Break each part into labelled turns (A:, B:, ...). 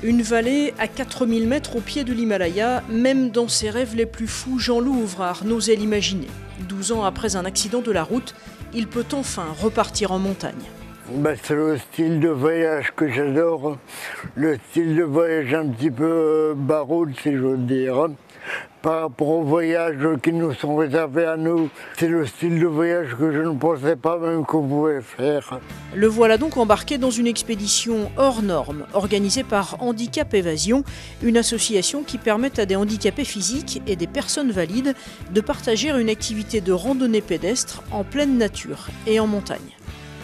A: Une vallée à 4000 mètres au pied de l'Himalaya, même dans ses rêves les plus fous, Jean-Loup Ouvrard n'osait l'imaginer. 12 ans après un accident de la route, il peut enfin repartir en montagne.
B: C'est le style de voyage que j'adore, le style de voyage un petit peu baroud, si j'ose dire. Par rapport aux voyages qui nous sont réservés à nous, c'est le style de voyage que je ne pensais pas même qu'on pouvait faire.
A: Le voilà donc embarqué dans une expédition hors norme, organisée par Handicap Évasion, une association qui permet à des handicapés physiques et des personnes valides de partager une activité de randonnée pédestre en pleine nature et en montagne.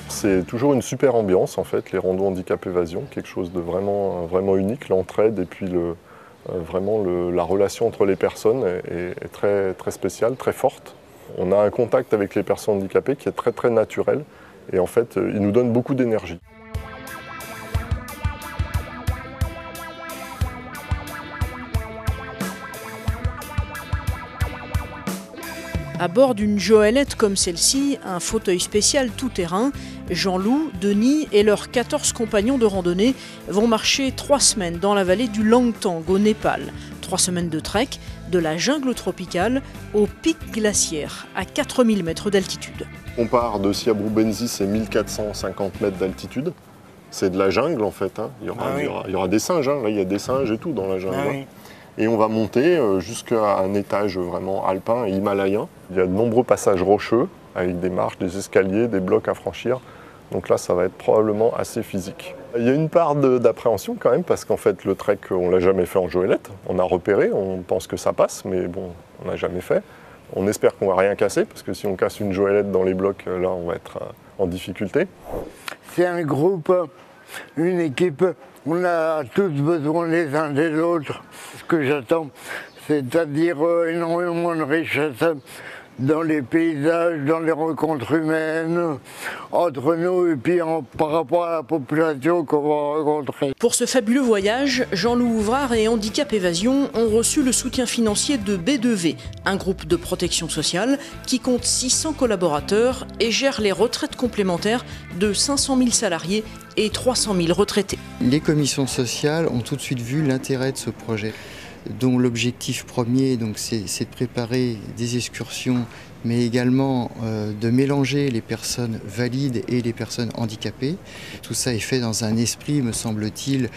C: C'est toujours une super ambiance en fait, les randos Handicap Évasion, quelque chose de vraiment unique, l'entraide et puis la relation entre les personnes est très, très spéciale, très forte. On a un contact avec les personnes handicapées qui est très très naturel et en fait il nous donne beaucoup d'énergie.
A: À bord d'une Joëlette comme celle-ci, un fauteuil spécial tout-terrain, Jean-Loup, Denis et leurs 14 compagnons de randonnée vont marcher 3 semaines dans la vallée du Langtang au Népal. 3 semaines de trek, de la jungle tropicale au pic glaciaire à 4000 mètres d'altitude.
C: On part de Siabrou Benzi, c'est 1450 mètres d'altitude. C'est de la jungle en fait. Hein. Il y aura des singes, hein. Là il y a des singes et tout dans la jungle. Hein. Et on va monter jusqu'à un étage vraiment alpin et himalayen. Il y a de nombreux passages rocheux avec des marches, des escaliers, des blocs à franchir. Donc là, ça va être probablement assez physique. Il y a une part d'appréhension quand même parce qu'en fait, le trek, on ne l'a jamais fait en Joëlette. On a repéré, on pense que ça passe, mais bon, on n'a jamais fait. On espère qu'on ne va rien casser parce que si on casse une Joëlette dans les blocs, là, on va être en difficulté.
B: C'est un groupe, une équipe. On a tous besoin les uns des autres. Ce que j'attends, c'est-à-dire énormément de richesse dans les paysages, dans les rencontres humaines, entre nous et puis par rapport à la population qu'on va rencontrer.
A: Pour ce fabuleux voyage, Jean-Loup Ouvrard et Handicap Évasion ont reçu le soutien financier de B2V, un groupe de protection sociale qui compte 600 collaborateurs et gère les retraites complémentaires de 500 000 salariés et 300 000 retraités.
D: Les commissions sociales ont tout de suite vu l'intérêt de ce projet, dont l'objectif premier c'est de préparer des excursions, mais également de mélanger les personnes valides et les personnes handicapées. Tout ça est fait dans un esprit, me semble-t-il,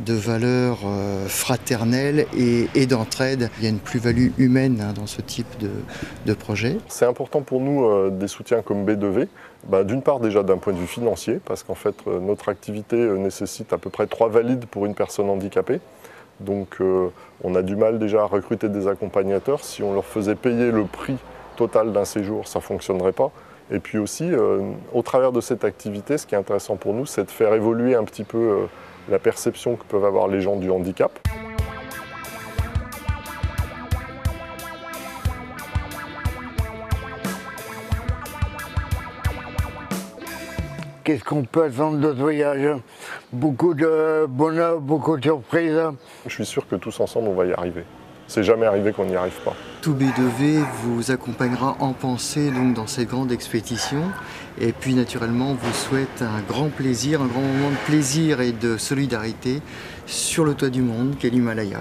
D: de valeurs fraternelles et d'entraide. Il y a une plus-value humaine dans ce type de projet.
C: C'est important pour nous des soutiens comme B2V. D'une part déjà d'un point de vue financier, parce qu'en fait notre activité nécessite à peu près 3 valides pour une personne handicapée. Donc on a du mal déjà à recruter des accompagnateurs. Si on leur faisait payer le prix total d'un séjour, ça ne fonctionnerait pas. Et puis aussi, au travers de cette activité, ce qui est intéressant pour nous, c'est de faire évoluer un petit peu la perception que peuvent avoir les gens du handicap.
B: Qu'est-ce qu'on peut attendre de ce voyage? Beaucoup de bonheur, beaucoup de surprises.
C: Je suis sûr que tous ensemble, on va y arriver. C'est jamais arrivé qu'on n'y arrive pas.
D: Tout B2V vous accompagnera en pensée donc, dans cette grande expédition. Et puis naturellement, vous souhaite un grand plaisir, un grand moment de plaisir et de solidarité sur le toit du monde qu'est l'Himalaya.